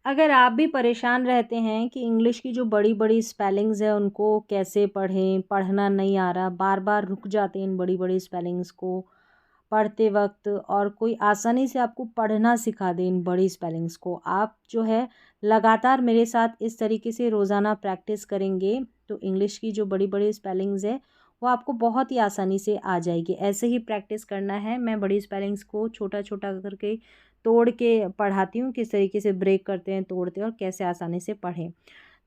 अगर आप भी परेशान रहते हैं कि इंग्लिश की जो बड़ी-बड़ी स्पेलिंग्स हैं उनको कैसे पढ़ें, पढ़ना नहीं आ रहा, बार-बार रुक जाते हैं इन बड़ी-बड़ी स्पेलिंग्स को पढ़ते वक़्त और कोई आसानी से आपको पढ़ना सिखा दे इन बड़ी स्पेलिंग्स को। आप जो है लगातार मेरे साथ इस तरीके से रोज़ाना प्रैक्टिस करेंगे तो इंग्लिश की जो बड़ी-बड़ी स्पेलिंग्स है वो आपको बहुत ही आसानी से आ जाएगी। ऐसे ही प्रैक्टिस करना है। मैं बड़ी स्पेलिंग्स को छोटा-छोटा करके तोड़ के पढ़ाती हूँ, किस तरीके से ब्रेक करते हैं, तोड़ते हैं और कैसे आसानी से पढ़ें।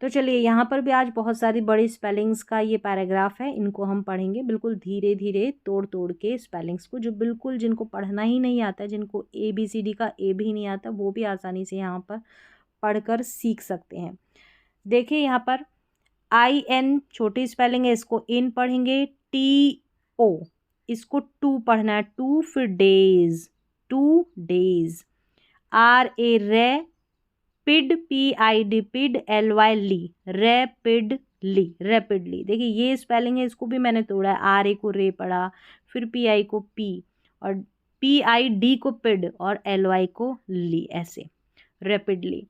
तो चलिए यहाँ पर भी आज बहुत सारी बड़ी स्पेलिंग्स का ये पैराग्राफ है, इनको हम पढ़ेंगे बिल्कुल धीरे-धीरे, तोड़-तोड़ के स्पेलिंग्स को, जो बिल्कुल जिनको पढ़ना ही नहीं आता, जिनको ABCD का ए भी नहीं आता, वो भी आसानी से यहाँ पर पढ़कर सीख सकते हैं। देखिए यहाँ पर IN छोटी स्पेलिंग है, इसको इन पढ़ेंगे। TO इसको टू पढ़ना है, टू, फिर डेज, टू डेज। RA रे, पिड, PID पिड, LY ली, रैपिडली, रैपिडली। देखिए ये स्पेलिंग है, इसको भी मैंने तोड़ा है। RA को रे पढ़ा, फिर PI को पी और PID को पिड और LY को ली, ऐसे रैपिडली।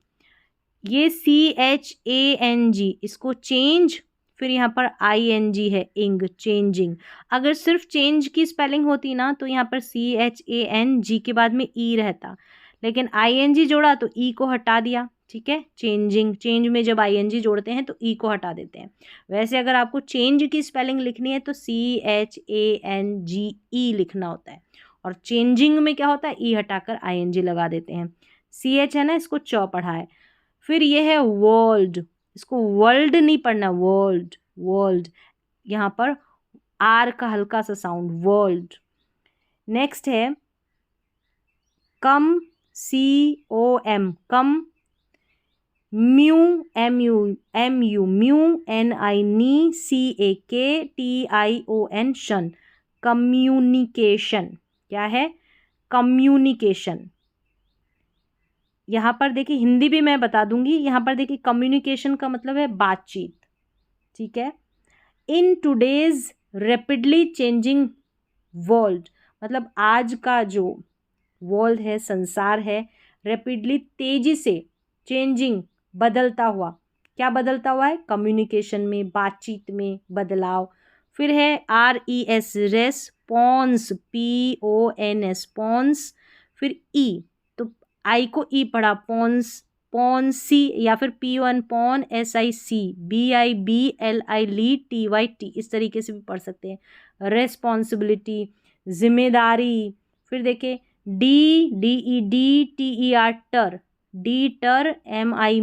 ये CHANG इसको चेंज, फिर यहाँ पर ING है, इंग, चेंजिंग। अगर सिर्फ चेंज की स्पेलिंग होती ना तो यहाँ पर CHANG के बाद में ई रहता, लेकिन ING जोड़ा तो ई को हटा दिया। ठीक है, चेंजिंग, चेंज में जब ING जोड़ते हैं तो ई को हटा देते हैं। वैसे अगर आपको चेंज की स्पेलिंग लिखनी है तो CHANGE लिखना होता है, और चेंजिंग में क्या होता है, ई हटाकर ING लगा देते हैं। CH है ना, इसको चौ पढ़ा है। फिर ये है वर्ल्ड, इसको वर्ल्ड नहीं पढ़ना, वर्ल्ड, वर्ल्ड। यहाँ पर आर का हल्का सा साउंड, वर्ल्ड। नेक्स्ट है com, COM, com. Mu, MU, mu, NI, CAKTION, tion, communication. क्या है, कम्युनिकेशन। यहाँ पर देखिए हिंदी भी मैं बता दूंगी। यहाँ पर देखिए कम्युनिकेशन का मतलब है बातचीत। ठीक है, in today's rapidly changing world, मतलब आज का जो वर्ल्ड है, संसार है, रैपिडली तेजी से, चेंजिंग बदलता हुआ। क्या बदलता हुआ है, कम्युनिकेशन में, बातचीत में बदलाव। फिर है RES रेस्पॉन्स, PONS पॉन्स, फिर ई, तो आई को ई पढ़ा, पॉन्स, पॉन्सी, या फिर PON पॉन, SIC, BIBLI ली, TYT, इस तरीके से भी पढ़ सकते हैं। रेस्पॉन्सिबिलिटी, जिम्मेदारी। फिर देखिए DED टर, डी टर, MI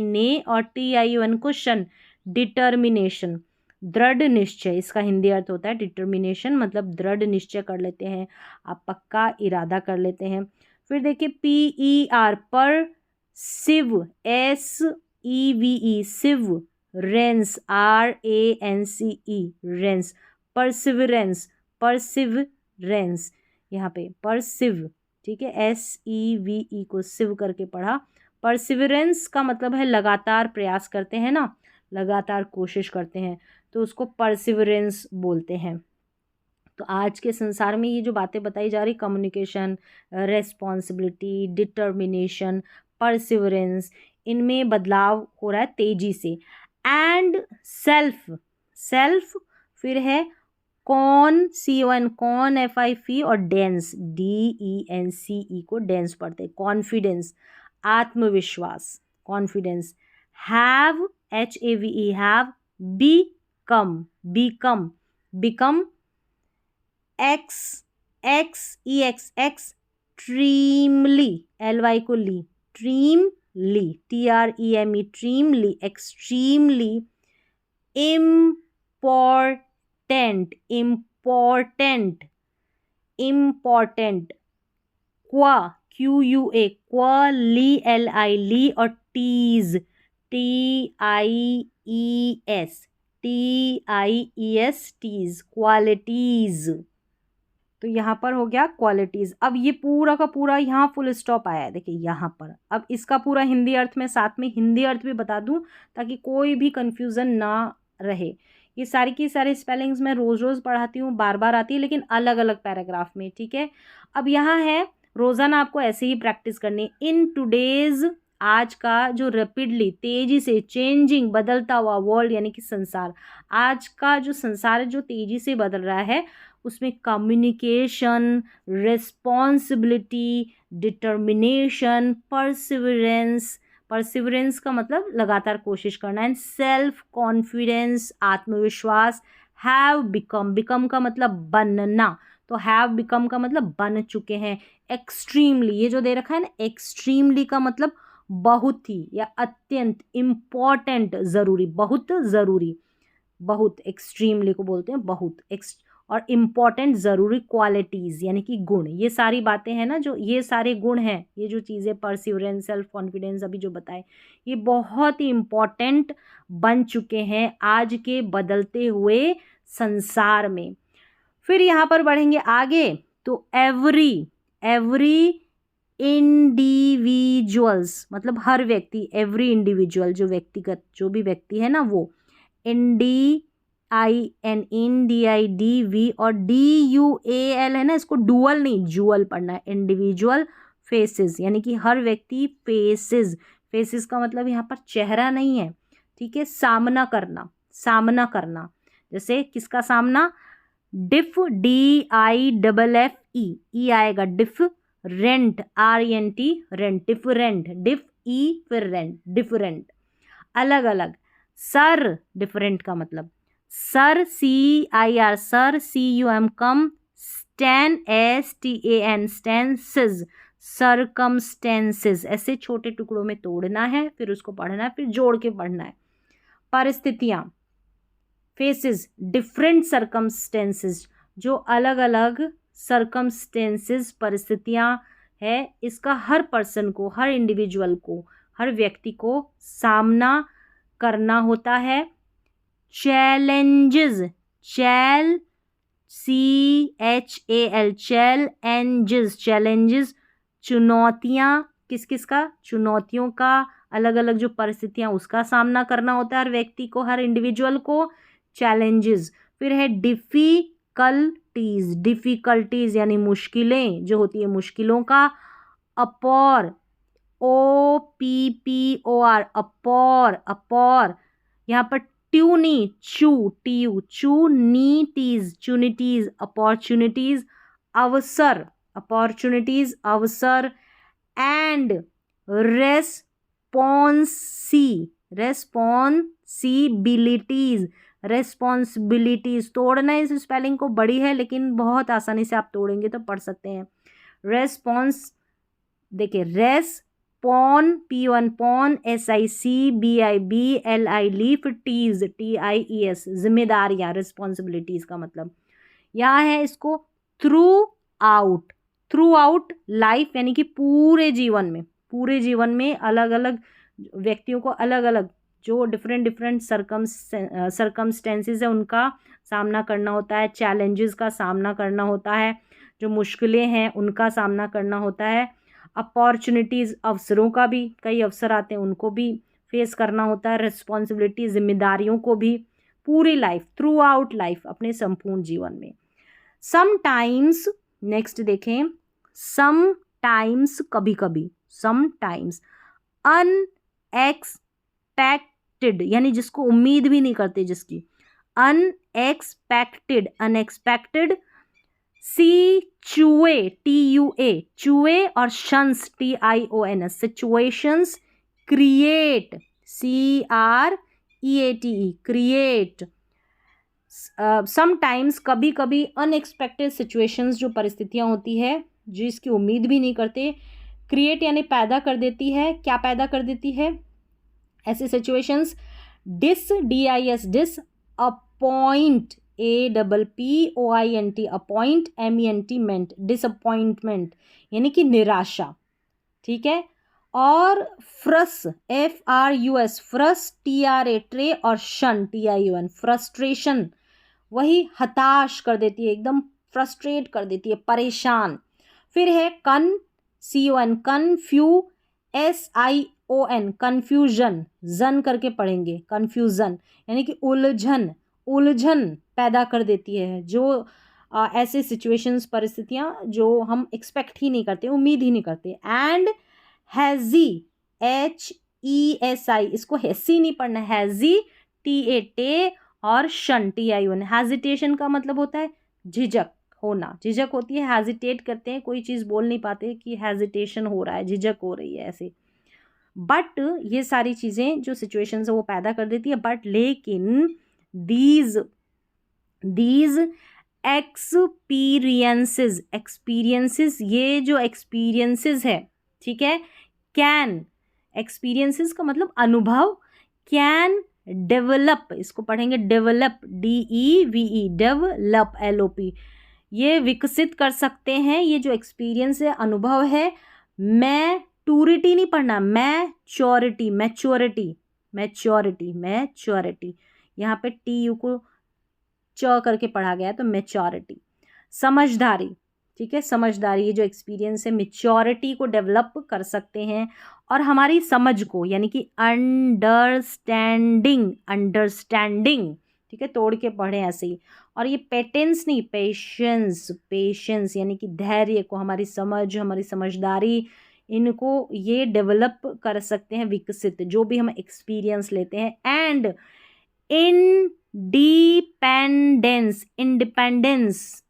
ने और TION को शन, डिटर्मिनेशन, दृढ़ निश्चय। इसका हिंदी अर्थ होता है डिटर्मिनेशन, मतलब दृढ़ निश्चय कर लेते हैं आप, पक्का इरादा कर लेते हैं। फिर देखिए PER per sev, SEVE sev, rance, RANCE rance, perseverance, perseverance, यहाँ पे परसिव। ठीक है, SEVE को सिव करके पढ़ा। परसिवरेंस का मतलब है लगातार प्रयास करते हैं ना, लगातार कोशिश करते हैं, तो उसको परसिवरेंस बोलते हैं। तो आज के संसार में ये जो बातें बताई जा रही, कम्युनिकेशन, रेस्पॉन्सिबिलिटी, डिटर्मिनेशन, परसिवरेंस, इनमें बदलाव हो रहा है तेजी से। एंड सेल्फ, सेल्फ, फिर है कौन, CON कौन, FIFE, और डेंस, DENCE को डेंस पढ़ते हैं। कॉन्फिडेंस, आत्मविश्वास, confidence. Have, HAVE have, become, become, become, EX extremely, LY को ly, tremely, TREME tremely, extremely. Important, important, important. Qua, QUA quali, LI li, और टीज, TIES टीज, क्वालिटीज। तो यहाँ पर हो गया क्वालिटीज़। अब ये पूरा का पूरा यहाँ फुल स्टॉप आया है, देखिए यहाँ पर। अब इसका पूरा हिंदी अर्थ में, साथ में हिंदी अर्थ भी बता दूँ ताकि कोई भी कन्फ्यूज़न ना रहे। ये सारी की सारी स्पेलिंग्स मैं रोज़ रोज़ पढ़ाती हूँ, बार बार आती है, लेकिन अलग अलग पैराग्राफ में। ठीक है, अब यहाँ है रोज़ाना आपको ऐसे ही प्रैक्टिस करनी। इन टुडेज़ आज का जो रैपिडली तेजी से चेंजिंग बदलता हुआ वर्ल्ड यानी कि संसार, आज का जो संसार है जो तेजी से बदल रहा है उसमें communication, responsibility, determination, perseverance, perseverance का मतलब लगातार कोशिश करना, एंड सेल्फ कॉन्फिडेंस, आत्मविश्वास, हैव बिकम, बिकम का मतलब बनना, तो हैव बिकम का मतलब बन चुके हैं, एक्सट्रीमली, ये जो दे रखा है ना एक्सट्रीमली का मतलब बहुत ही या अत्यंत, इम्पॉर्टेंट ज़रूरी, बहुत ज़रूरी, बहुत एक्सट्रीमली को बोलते हैं बहुत और इम्पॉर्टेंट ज़रूरी क्वालिटीज़ यानी कि गुण, ये सारी बातें हैं ना जो ये सारे गुण हैं, ये जो चीज़ें परसिवरेंस, सेल्फ कॉन्फिडेंस अभी जो बताए, ये बहुत ही इम्पॉर्टेंट बन चुके हैं आज के बदलते हुए संसार में। फिर यहाँ पर बढ़ेंगे आगे तो एवरी इंडिविजुअल्स मतलब हर व्यक्ति, एवरी इंडिविजुअल जो व्यक्तिगत जो भी व्यक्ति है ना वो, INDIV और DUAL है ना, इसको डुअल नहीं जुअल पढ़ना है, इंडिविजुअल फेसेस यानी कि हर व्यक्ति फेसेस, फेसेस का मतलब यहाँ पर चेहरा नहीं है, ठीक है, सामना करना, सामना करना, जैसे किसका सामना, डिफ DIFFE, ई आएगा, डिफ रेंट RENT, रेंट, डिफरेंट, डिफ ई फिर रेंट, डिफरेंट, अलग अलग, सर डिफरेंट का मतलब, सर CIR सर, CUM कम, स्टैन STAN स्टैंसेस, सरकमस्टेंसेस, ऐसे छोटे टुकड़ों में तोड़ना है, फिर उसको पढ़ना है, फिर जोड़ के पढ़ना है। परिस्थितियाँ, फेसेस, डिफरेंट सरकमस्टेंसेस, जो अलग अलग सरकमस्टेंसेस परिस्थितियाँ है, इसका हर पर्सन को, हर इंडिविजुअल को, हर व्यक्ति को सामना करना होता है। चैलेंजेस, चैल CHAL, चैलेंजेस, चैलेंजेस, चुनौतियाँ, किस किस का, चुनौतियों का, अलग अलग जो परिस्थितियाँ उसका सामना करना होता है हर व्यक्ति को, हर इंडिविजुअल को, चैलेंजेस। फिर है डिफ़िकल्टीज, डिफ़िकल्टीज यानी मुश्किलें जो होती है, मुश्किलों का, अपौर, OPPOR, अपौर, अपौर, यहाँ पर ट्यूनी, चूनिटीज, चूनिटीज, अपॉर्चुनिटीज, अवसर, अपॉर्चुनिटीज, अवसर, एंड रेस्पॉन्सिबिलिटीज, रेस्पॉन्सिबिलिटीज, तोड़ना है इस स्पेलिंग को, बड़ी है लेकिन बहुत आसानी से आप तोड़ेंगे तो पढ़ सकते हैं। रेस्पॉन्स, देखिए रेस्पॉन, P1 पॉन, SICBIB LI फिर टीज, TIES, जिम्मेदारियाँ, रिस्पॉन्सिबिलिटीज का मतलब। यहाँ है इसको throughout, throughout life यानी कि पूरे जीवन में, पूरे जीवन में अलग अलग व्यक्तियों को अलग अलग जो डिफरेंट सरकमस्टेंसेस है उनका सामना करना होता है, चैलेंजेस का सामना करना होता है, जो मुश्किलें हैं उनका सामना करना होता है, अपॉर्चुनिटीज़, अवसरों का भी, कई अवसर आते हैं उनको भी फेस करना होता है, रिस्पॉन्सिबिलिटी, जिम्मेदारियों को भी, पूरी लाइफ, थ्रू आउट लाइफ, अपने संपूर्ण जीवन में। समटाइम्स, नेक्स्ट देखें, समटाइम्स कभी कभी, समटाइम्स, अनएक्सपेक्टेड यानी जिसको उम्मीद भी नहीं करते, जिसकी, अनएक्सपेक्टेड, अनएक्सपेक्टेड, TUA, चूहे, और shuns, TIONS, situations, create, CREATE, create. Sometimes कभी कभी, अनएक्सपेक्टेड सिचुएशंस जो परिस्थितियाँ होती है जिसकी उम्मीद भी नहीं करते, क्रिएट यानी पैदा कर देती है, क्या पैदा कर देती है ऐसी सिचुएशंस, DIS, डिस, अपॉइंट, APPOINT, अपॉइंट, MENT, मेंट, डिसअपॉइंटमेंट यानी कि निराशा, ठीक है, और फ्रस, FRUS, फ्रस, TRA, ट्रे, और शन, TION, फ्रस्ट्रेशन, वही हताश कर देती है, एकदम फ्रस्ट्रेट कर देती है, परेशान। फिर है CON, SION, कन्फ्यूजन, जन करके पढ़ेंगे, कन्फ्यूजन यानी कि उलझन, उलझन पैदा कर देती है, जो ऐसे सिचुएशंस, परिस्थितियाँ जो हम एक्सपेक्ट ही नहीं करते, उम्मीद ही नहीं करते। एंड हैज़ी, HESI, इसको हेसी नहीं पढ़ना, हैजी, TAT और शन, TION। हेजिटेशन का मतलब होता है झिझक होना, झिझक होती है, हेजिटेट करते हैं, कोई चीज़ बोल नहीं पाते कि हेजिटेशन हो रहा है, झिझक हो रही है ऐसे। बट ये सारी चीज़ें जो सिचुएशंस है वो पैदा कर देती है, बट लेकिन दीज एक्सपीरियंसेस, ये जो एक्सपीरियंसेस है, ठीक है, कैन, एक्सपीरियंसेस का मतलब अनुभव, कैन डेवलप, इसको पढ़ेंगे डेवलप, DEVE, डेवलप, LOP, ये विकसित कर सकते हैं, ये जो एक्सपीरियंस है, अनुभव है, मैच्योरिटी नहीं पढ़ना, मैच्योरिटी, यहाँ पे TU को च करके पढ़ा गया है, तो मैच्योरिटी, समझदारी, ठीक है, समझदारी, ये जो एक्सपीरियंस है मैच्योरिटी को डेवलप कर सकते हैं, और हमारी समझ को, यानी कि अंडरस्टैंडिंग, ठीक है, तोड़ के पढ़े ऐसे ही। और ये पेटेंस नहीं, पेशेंस यानी कि धैर्य को, हमारी समझ, हमारी समझदारी, इनको ये डेवलप कर सकते हैं, विकसित, जो भी हम एक्सपीरियंस लेते हैं। एंड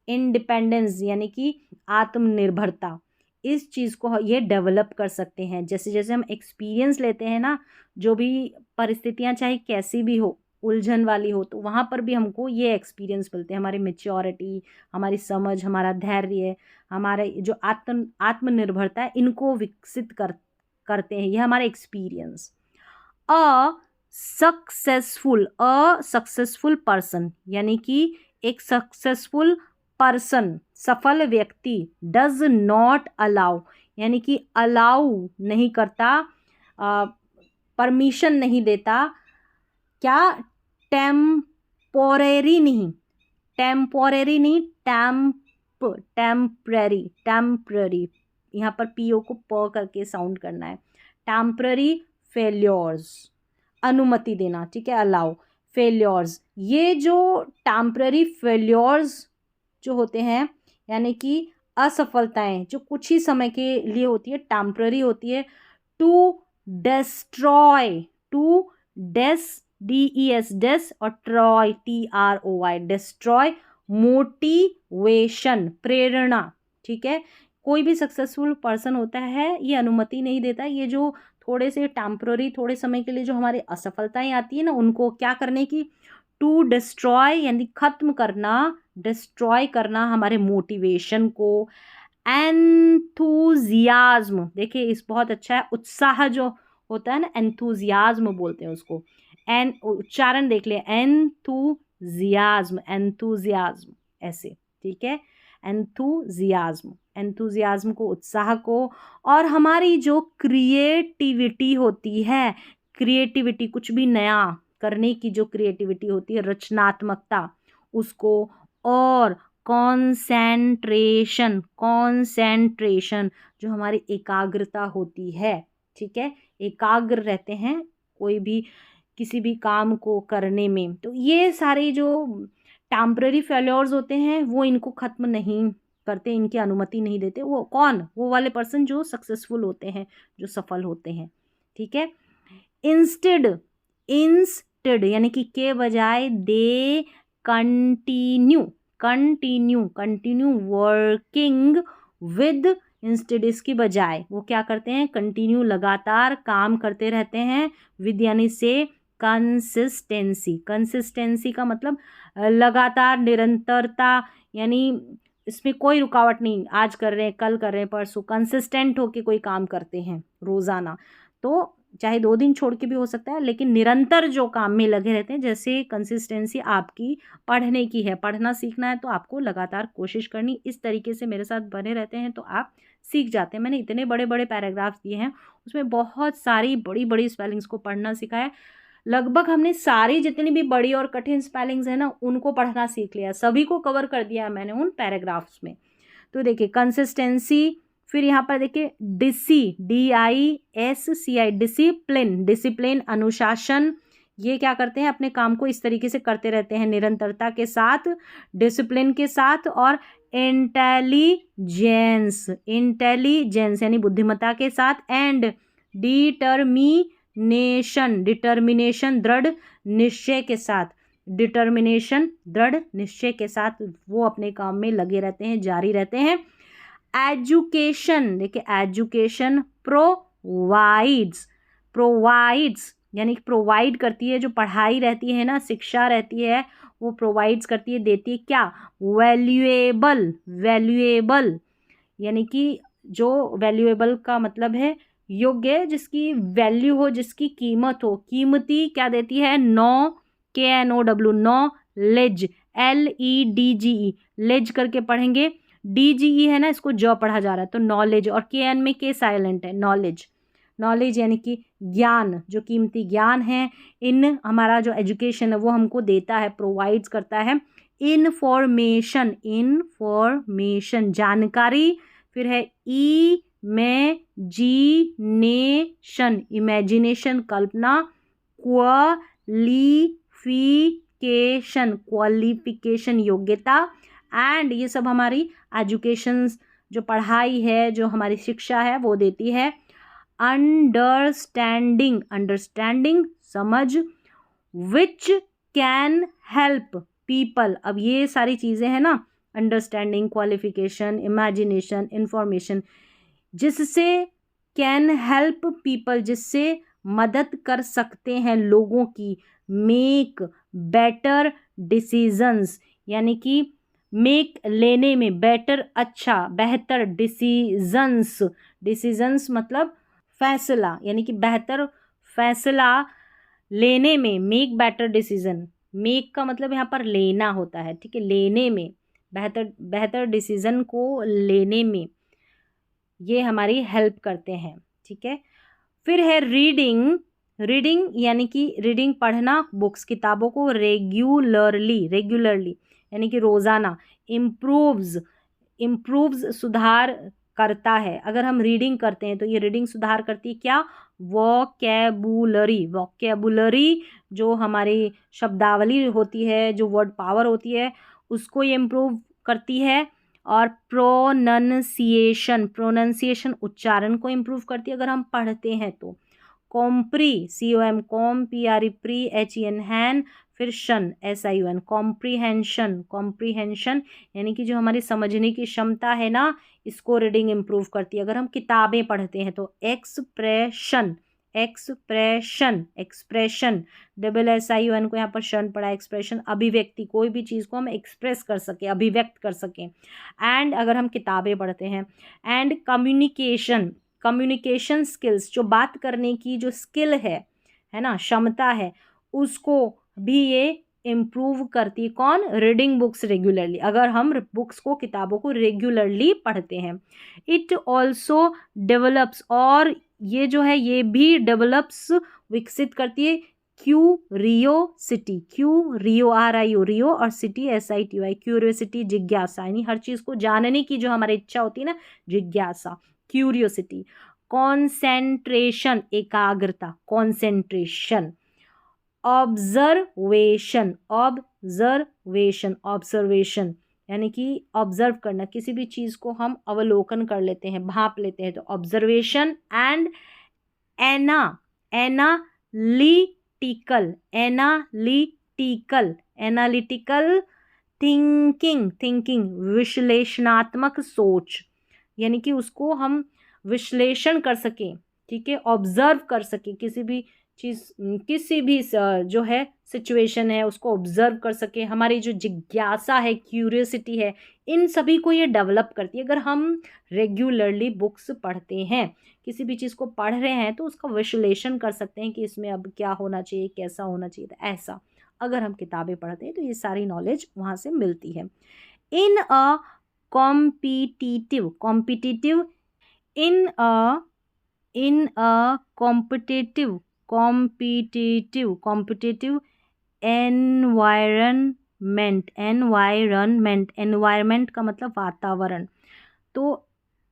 इंडिपेंडेंस यानी कि आत्मनिर्भरता, इस चीज़ को ये डेवलप कर सकते हैं। जैसे जैसे हम एक्सपीरियंस लेते हैं ना, जो भी परिस्थितियां चाहे कैसी भी हो, उलझन वाली हो, तो वहाँ पर भी हमको ये एक्सपीरियंस मिलते हैं, हमारी मैच्योरिटी, हमारी समझ, हमारा धैर्य, हमारे जो आत्मनिर्भरता है, इनको विकसित करते हैं, ये हमारे एक्सपीरियंस। सक्सेसफुल पर्सन, यानी कि एक सक्सेसफुल पर्सन, सफल व्यक्ति, डज नॉट अलाउ, यानी कि अलाउ नहीं करता, परमिशन नहीं देता, क्या, टेम्पोरेरी नहीं, टेम्पररी, यहाँ पर PO को प करके साउंड करना है, टेम्पररी फेल्योर्स, अनुमति देना, ठीक है, अलाउ, फेल्योर्स, ये जो टेम्पररी फेल्योर्स जो होते हैं, यानी कि असफलताएं जो कुछ ही समय के लिए होती है, टेम्पररी होती है। टू डेस्ट्रॉय, DES और ट्रॉय, TROY, डेस्ट्रॉय, मोटिवेशन, प्रेरणा, ठीक है। कोई भी सक्सेसफुल पर्सन होता है ये अनुमति नहीं देता, ये जो थोड़े से टेम्पररी, थोड़े समय के लिए जो हमारी असफलताएं आती है ना, उनको क्या करने की, टू डिस्ट्रॉय यानी खत्म करना, डिस्ट्रॉय करना हमारे मोटिवेशन को। एंथुजियाज्म, देखिए इस बहुत अच्छा है, उत्साह जो होता है ना, एंथुजियाज्म बोलते हैं उसको, उच्चारण देख ले, एंथुजियाज्म ऐसे, ठीक है, एंथुजियाज्म को, उत्साह को। और हमारी जो क्रिएटिविटी होती है, क्रिएटिविटी कुछ भी नया करने की जो क्रिएटिविटी होती है, रचनात्मकता, उसको। और कॉन्सेंट्रेशन जो हमारी एकाग्रता होती है, ठीक है, एकाग्र रहते हैं कोई भी किसी भी काम को करने में। तो ये सारे जो टेम्पररी फेल्योर्स होते हैं वो इनको खत्म नहीं करते, इनकी अनुमति नहीं देते। वो कौन, वो वाले पर्सन जो सक्सेसफुल होते हैं, जो सफल होते हैं, ठीक है। इंस्टेड यानी कि के बजाय they continue working with, instead इसकी बजाय वो क्या करते हैं, कंटिन्यू लगातार काम करते रहते हैं, विद यानी से, कंसिस्टेंसी का मतलब लगातार, निरंतरता, यानी इसमें कोई रुकावट नहीं, आज कर रहे हैं, कल कर रहे हैं, परसों, कंसिस्टेंट होके कोई काम करते हैं रोज़ाना, तो चाहे 2 दिन छोड़ के भी हो सकता है, लेकिन निरंतर जो काम में लगे रहते हैं। जैसे कंसिस्टेंसी आपकी पढ़ने की है, पढ़ना सीखना है तो आपको लगातार कोशिश करनी, इस तरीके से मेरे साथ बने रहते हैं तो आप सीख जाते हैं। मैंने इतने बड़े बड़े पैराग्राफ्स दिए हैं, उसमें बहुत सारी बड़ी बड़ी स्पेलिंग्स को पढ़ना सिखाया, लगभग हमने सारी जितनी भी बड़ी और कठिन स्पेलिंग्स हैं ना, उनको पढ़ना सीख लिया, सभी को कवर कर दिया मैंने उन पैराग्राफ्स में। तो देखिए कंसिस्टेंसी, फिर यहाँ पर देखिए DISCI, डिसिप्लिन, अनुशासन, ये क्या करते हैं, अपने काम को इस तरीके से करते रहते हैं, निरंतरता के साथ, डिसिप्लिन के साथ। और इंटेलिजेंस यानी बुद्धिमत्ता के साथ। एंड डिटर्मिनेशन, डिटर्मिनेशन दृढ़ निश्चय के साथ, डिटर्मिनेशन दृढ़ निश्चय के साथ वो अपने काम में लगे रहते हैं, जारी रहते हैं। एजुकेशन, देखिए एजुकेशन प्रोवाइड्स, प्रोवाइड्स यानी कि प्रोवाइड करती है, जो पढ़ाई रहती है ना, शिक्षा रहती है, वो प्रोवाइड्स करती है, देती है क्या, वैल्यूएबल, वैल्यूएबल यानी कि जो वैल्यूएबल का मतलब है योग्य, जिसकी वैल्यू हो, जिसकी कीमत हो, कीमती क्या देती है, KNOW, नॉलेज, LEDGE, लेज करके पढ़ेंगे, DGE है ना, इसको ज पढ़ा जा रहा है तो नॉलेज, और KN में K साइलेंट है, नॉलेज, नॉलेज यानी कि ज्ञान, जो कीमती ज्ञान है। इन हमारा जो एजुकेशन है वो हमको देता है, प्रोवाइड्स करता है। इन्फॉर्मेशन, इन्फॉर्मेशन जानकारी, फिर है इमेजिनेशन, इमेजिनेशन कल्पना, क्वालिफिकेशन, क्वालिफिकेशन योग्यता। एंड ये सब हमारी एजुकेशन, जो पढ़ाई है, जो हमारी शिक्षा है वो देती है। अंडरस्टैंडिंग, अंडरस्टैंडिंग समझ, विच कैन हेल्प पीपल, अब ये सारी चीज़ें हैं ना, अंडरस्टैंडिंग, क्वालिफिकेशन, इमेजिनेशन, इंफॉर्मेशन, जिससे कैन हेल्प पीपल, जिससे मदद कर सकते हैं लोगों की, मेक बेटर डिसीजंस यानी कि मेक लेने में, बेटर अच्छा, बेहतर, डिसीजंस, डिसीजंस मतलब फैसला यानी कि बेहतर फैसला लेने में, मेक बेटर डिसीजन, मेक का मतलब यहाँ पर लेना होता है, ठीक है, लेने में, बेहतर बेहतर डिसीजन को लेने में ये हमारी हेल्प करते हैं, ठीक है। फिर है रीडिंग, रीडिंग यानी कि रीडिंग पढ़ना, बुक्स किताबों को, रेगुलरली, रेगुलरली यानी कि रोज़ाना, इम्प्रूव्स, इम्प्रूव्स सुधार करता है, अगर हम रीडिंग करते हैं तो ये रीडिंग सुधार करती है क्या, वोकैबुलरी, वोकैबुलरी जो हमारी शब्दावली होती है, जो वर्ड पावर होती है उसको ये इम्प्रूव करती है। और प्रोनंसिएशन, प्रोनंसिएशन उच्चारण को इम्प्रूव करती है अगर हम पढ़ते हैं तो। कॉम्प्री, COM com, PRE pre, HEN हैन, फिर शन, SION कॉम्प्रीहेंशन, कॉम्प्रीहेंशन यानी कि जो हमारी समझने की क्षमता है ना, इसको रीडिंग इम्प्रूव करती है अगर हम किताबें पढ़ते हैं तो। एक्सप्रेशन, एक्सप्रेशन, एक्सप्रेशन, SSION को यहाँ पर शन पढ़ा, एक्सप्रेशन अभिव्यक्ति, कोई भी चीज़ को हम एक्सप्रेस कर सकें, अभिव्यक्त कर सकें। एंड अगर हम किताबें पढ़ते हैं। एंड कम्युनिकेशन, कम्युनिकेशन स्किल्स, जो बात करने की जो स्किल है ना, क्षमता है, उसको भी ये इम्प्रूव करती, कौन, रीडिंग बुक्स रेगुलरली, अगर हम बुक्स को, किताबों को रेगुलरली पढ़ते हैं। इट ऑल्सो डेवलप्स, और ये जो है ये भी डेवलप्स, विकसित करती है, क्यूरियोसिटी, क्यूरियो, RIO रियो, और सिटी SITY, क्यूरियोसिटी जिज्ञासा, यानी हर चीज़ को जानने की जो हमारी इच्छा होती है ना, जिज्ञासा, क्यूरियोसिटी। कॉन्सेंट्रेशन, एकाग्रता, कॉन्सेंट्रेशन। ऑब्जर्वेशन, ऑब्जर्वेशन, ऑब्जर्वेशन यानी कि ऑब्जर्व करना, किसी भी चीज़ को हम अवलोकन कर लेते हैं, भांप लेते हैं तो observation. And analytical, analytical, analytical thinking, thinking विश्लेषणात्मक सोच, यानी कि उसको हम विश्लेषण कर सकें, ठीक है, ऑब्जर्व कर सकें, किसी भी चीज़, किसी भी जो है सिचुएशन है उसको ऑब्जर्व कर सके, हमारी जो जिज्ञासा है, क्यूरियोसिटी है, इन सभी को ये डेवलप करती है। अगर हम रेगुलरली बुक्स पढ़ते हैं, किसी भी चीज़ को पढ़ रहे हैं तो उसका विश्लेषण कर सकते हैं कि इसमें अब क्या होना चाहिए, कैसा होना चाहिए, तो ऐसा अगर हम किताबें पढ़ते हैं तो ये सारी नॉलेज वहाँ से मिलती है। In a competitive, competitive, in a competitive, competitive environment, environment, environment का मतलब वातावरण, तो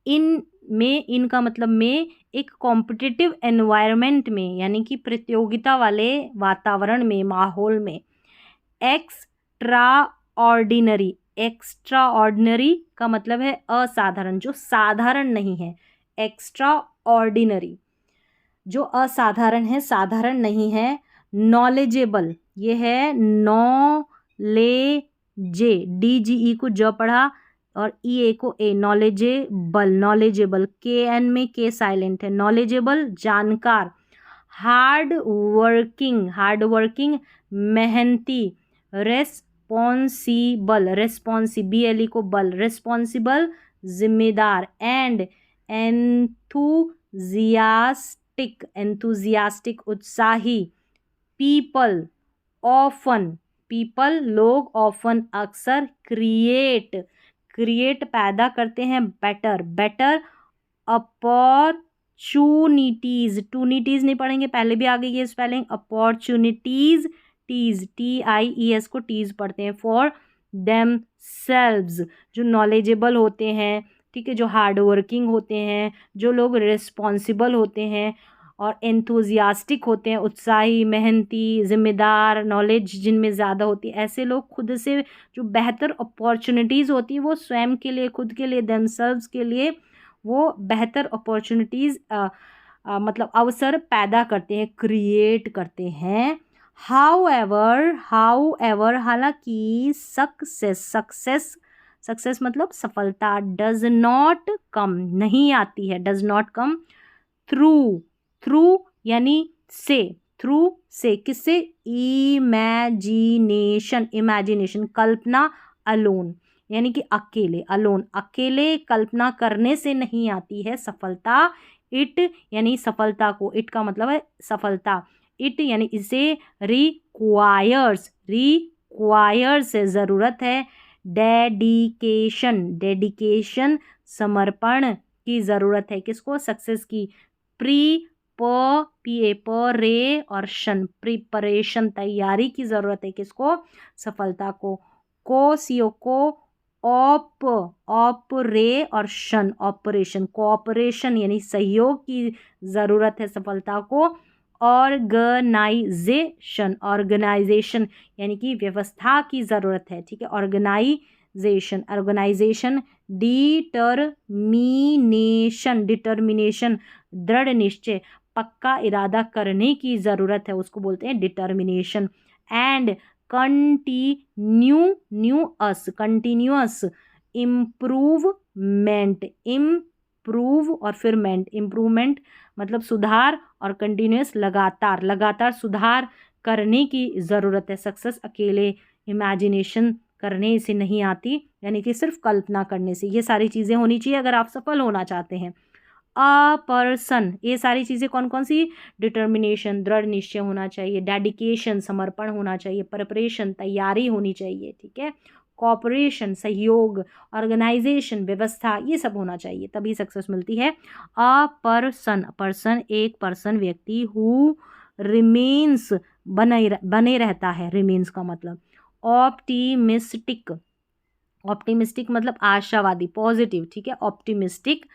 इन का मतलब में, एक कॉम्पिटिटिव एनवायरनमेंट में यानी कि प्रतियोगिता वाले वातावरण में, माहौल में। एक्स्ट्रा ऑर्डिनरी, एक्स्ट्रा ऑर्डिनरी का मतलब है असाधारण, जो साधारण नहीं है, एक्स्ट्रा ऑर्डिनरी। जो असाधारण है, साधारण नहीं है। नॉलेजेबल, ये है नॉलेजे, DGE को ज पढ़ा और EA को ए, नॉलेजेबल, नॉलेजेबल, KN में के साइलेंट है, नॉलेजेबल जानकार। हार्ड वर्किंग, हार्ड वर्किंग मेहनती। रेस्पॉन्सिबल, रेस्पॉन्सिबल को बल, रेस्पॉन्सिबल जिम्मेदार। एंड एंथुजियास्टिक, एंथुजियास्टिक उत्साही। पीपल, ऑफन, पीपल लोग, ऑफन अक्सर। क्रिएट, क्रिएट पैदा करते हैं, बेटर, बेटर अपॉर्चुनिटीज, टूनिटीज नहीं पढ़ेंगे, पहले भी आ गई है स्पेलिंग, अपॉर्चुनिटीज, टीज, TIES को टीज पढ़ते हैं। फॉर देम सेल्व्स, जो नॉलेजेबल होते हैं, ठीक है, जो हार्ड वर्किंग होते हैं, जो लोग रिस्पॉन्सिबल होते हैं और एंथुजियास्टिक होते हैं, उत्साही, मेहनती, जिम्मेदार, नॉलेज जिनमें ज़्यादा होती है, ऐसे लोग खुद से जो बेहतर अपॉर्चुनिटीज़ होती है वो स्वयं के लिए, खुद के लिए, देमसेल्व्स के लिए वो बेहतर अपॉर्चुनिटीज़ मतलब अवसर पैदा करते हैं, क्रिएट करते हैं। हाउएवर, हाउएवर हालांकि, सक्सेस, सक्सेस, सक्सेस मतलब सफलता, डज नॉट कम नहीं आती है, does not come through, through यानी से, थ्रू से, किससे? इमेजिनेशन, इमेजिनेशन कल्पना, अलोन यानी कि अकेले, अलोन अकेले कल्पना करने से नहीं आती है सफलता। इट यानी सफलता को, इट का मतलब है सफलता, इट यानी इसे रिक्वायर्स, रिक्वायर्स ज़रूरत है। डेडिकेशन, डेडिकेशन समर्पण की ज़रूरत है, किसको? सक्सेस की। प्री, PA पर रे और शन, प्रिपरेशन तैयारी की ज़रूरत है, किसको? सफलता को। CO को ऑपरे और शन, ऑपरेशन, कोऑपरेशन यानी सहयोग की ज़रूरत है सफलता को। ऑर्गेनाइजेशन, ऑर्गेनाइजेशन यानी कि व्यवस्था की ज़रूरत है, ठीक है, ऑर्गेनाइजेशन, ऑर्गेनाइजेशन। डिटरमिनेशन, डिटर्मिनेशन दृढ़ निश्चय, पक्का इरादा करने की ज़रूरत है, उसको बोलते हैं determination. And continuous, continuous improvement, improve और फिर मेंट, इम्प्रूवमेंट मतलब सुधार और कंटिन्यूअस लगातार, लगातार सुधार करने की ज़रूरत है। सक्सेस अकेले इमेजिनेशन करने से नहीं आती, यानी कि सिर्फ कल्पना करने से। ये सारी चीज़ें होनी चाहिए अगर आप सफल होना चाहते हैं। अ पर्सन, ये सारी चीज़ें कौन कौन सी? डिटर्मिनेशन दृढ़ निश्चय होना चाहिए, डेडिकेशन समर्पण होना चाहिए, प्रिपरेशन तैयारी होनी चाहिए, ठीक है, कॉपरेशन सहयोग, ऑर्गेनाइजेशन व्यवस्था, ये सब होना चाहिए, तभी सक्सेस मिलती है। अ पर्सन, पर्सन एक पर्सन व्यक्ति, हु रिमेन्स बने रहता है, रिमेन्स का मतलब। ऑप्टिमिस्टिक, ऑप्टिमिस्टिक मतलब आशावादी, पॉजिटिव, ठीक है, ऑप्टिमिस्टिक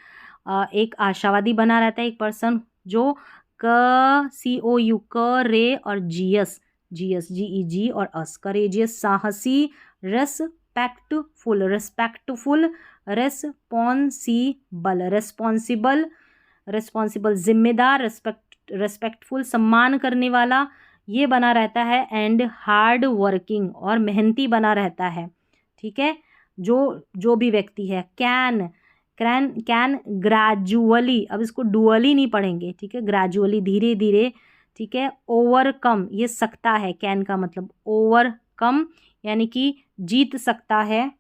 एक आशावादी बना रहता है एक पर्सन जो COU करे और GS, GEG और अस, करेजियस साहसी, respectful, respectful, responsible, responsible, responsible जिम्मेदार, रेस्पेक्टफुल सम्मान करने वाला, ये बना रहता है। एंड हार्ड वर्किंग और मेहनती बना रहता है, ठीक है, जो भी व्यक्ति है। कैन ग्रेजुअली, अब इसको डुअली नहीं पढ़ेंगे, ठीक है, ग्रेजुअली धीरे धीरे, ठीक है। ओवरकम, ये सकता है, कैन का मतलब ओवरकम यानी कि जीत सकता है।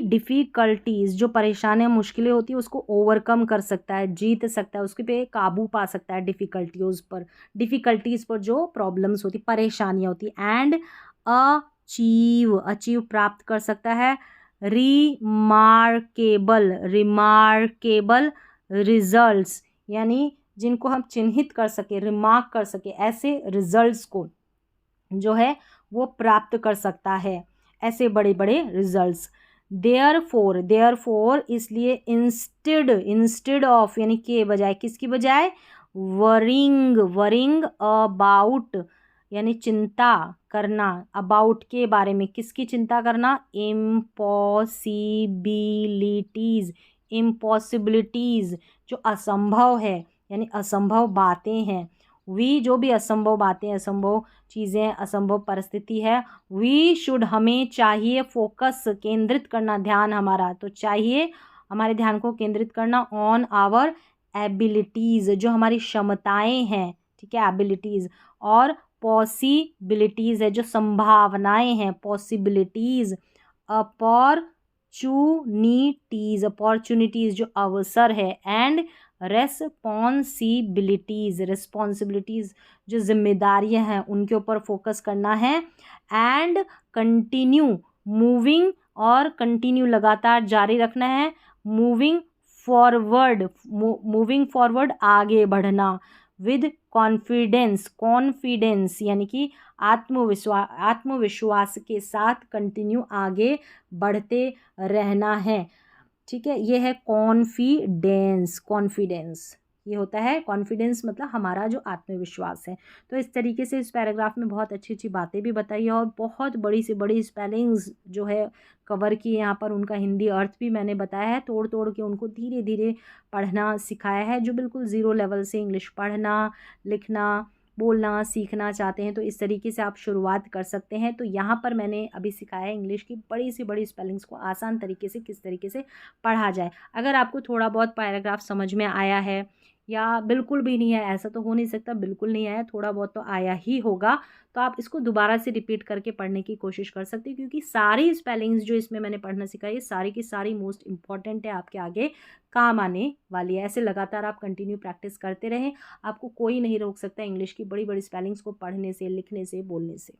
डिफ़िकल्टीज, जो परेशानियां मुश्किलें होती है उसको ओवरकम कर सकता है, जीत सकता है, उसके पे काबू पा सकता है डिफ़िकल्टीज पर जो प्रॉब्लम्स होती, परेशानियां होती। एंड अचीव, अचीव प्राप्त कर सकता है। रिमार्केबल, रिमार्केबल रिजल्ट्स यानी जिनको हम चिन्हित कर सके, रिमार्क कर सके, ऐसे रिजल्ट्स को जो है वो प्राप्त कर सकता है, ऐसे बड़े बड़े रिजल्ट्स। देयरफॉर, देयरफॉर इसलिए, इंस्टेड ऑफ यानी के बजाय, किसकी बजाय? वरिंग, वरिंग अबाउट यानी चिंता करना, अबाउट के बारे में, किसकी चिंता करना? इम्पॉसिबिलिटीज, इम्पॉसिबिलिटीज जो असंभव है, यानी असंभव बातें हैं। वी जो भी असंभव बातें, असंभव चीज़ें, असंभव परिस्थिति है, वी शुड हमें चाहिए फोकस केंद्रित करना, ध्यान हमारा तो चाहिए हमारे ध्यान को केंद्रित करना ऑन आवर एबिलिटीज़, जो हमारी क्षमताएं हैं, ठीक है, एबिलिटीज़, और पॉसिबिलिटीज़ है, जो संभावनाएं हैं, पॉसिबिलिटीज़, अपॉर्चुनिटीज़ जो अवसर है, एंड रिस्पॉन्सिबिलिटीज़ जो जिम्मेदारियां हैं उनके ऊपर फोकस करना है, एंड कंटिन्यू मूविंग, और कंटिन्यू लगातार जारी रखना है, मूविंग फॉरवर्ड आगे बढ़ना, विद कॉन्फिडेंस यानी कि आत्मविश्वास के साथ कंटिन्यू आगे बढ़ते रहना है, ठीक है। ये है कॉन्फिडेंस, ये होता है कॉन्फिडेंस, मतलब हमारा जो आत्मविश्वास है। तो इस तरीके से इस पैराग्राफ में बहुत अच्छी अच्छी बातें भी बताई है, और बहुत बड़ी से बड़ी स्पेलिंग्स जो है कवर की यहाँ पर, उनका हिंदी अर्थ भी मैंने बताया है, तोड़ तोड़ के उनको धीरे धीरे पढ़ना सिखाया है। जो बिल्कुल ज़ीरो लेवल से इंग्लिश पढ़ना, लिखना, बोलना सीखना चाहते हैं तो इस तरीके से आप शुरुआत कर सकते हैं। तो यहाँ पर मैंने अभी सिखाया है इंग्लिश की बड़ी से बड़ी स्पेलिंग्स को आसान तरीके से किस तरीके से पढ़ा जाए। अगर आपको थोड़ा बहुत पैराग्राफ समझ में आया है, या बिल्कुल भी नहीं है, ऐसा तो हो नहीं सकता, बिल्कुल नहीं आया, थोड़ा बहुत तो आया ही होगा, तो आप इसको दोबारा से रिपीट करके पढ़ने की कोशिश कर सकते हैं, क्योंकि सारी स्पेलिंग्स जो इसमें मैंने पढ़ना सिखाई है सारी की सारी मोस्ट इंपॉर्टेंट है, आपके आगे काम आने वाली है। ऐसे लगातार आप कंटिन्यू प्रैक्टिस करते रहें, आपको कोई नहीं रोक सकता इंग्लिश की बड़ी बड़ी स्पेलिंग्स को पढ़ने से, लिखने से, बोलने से।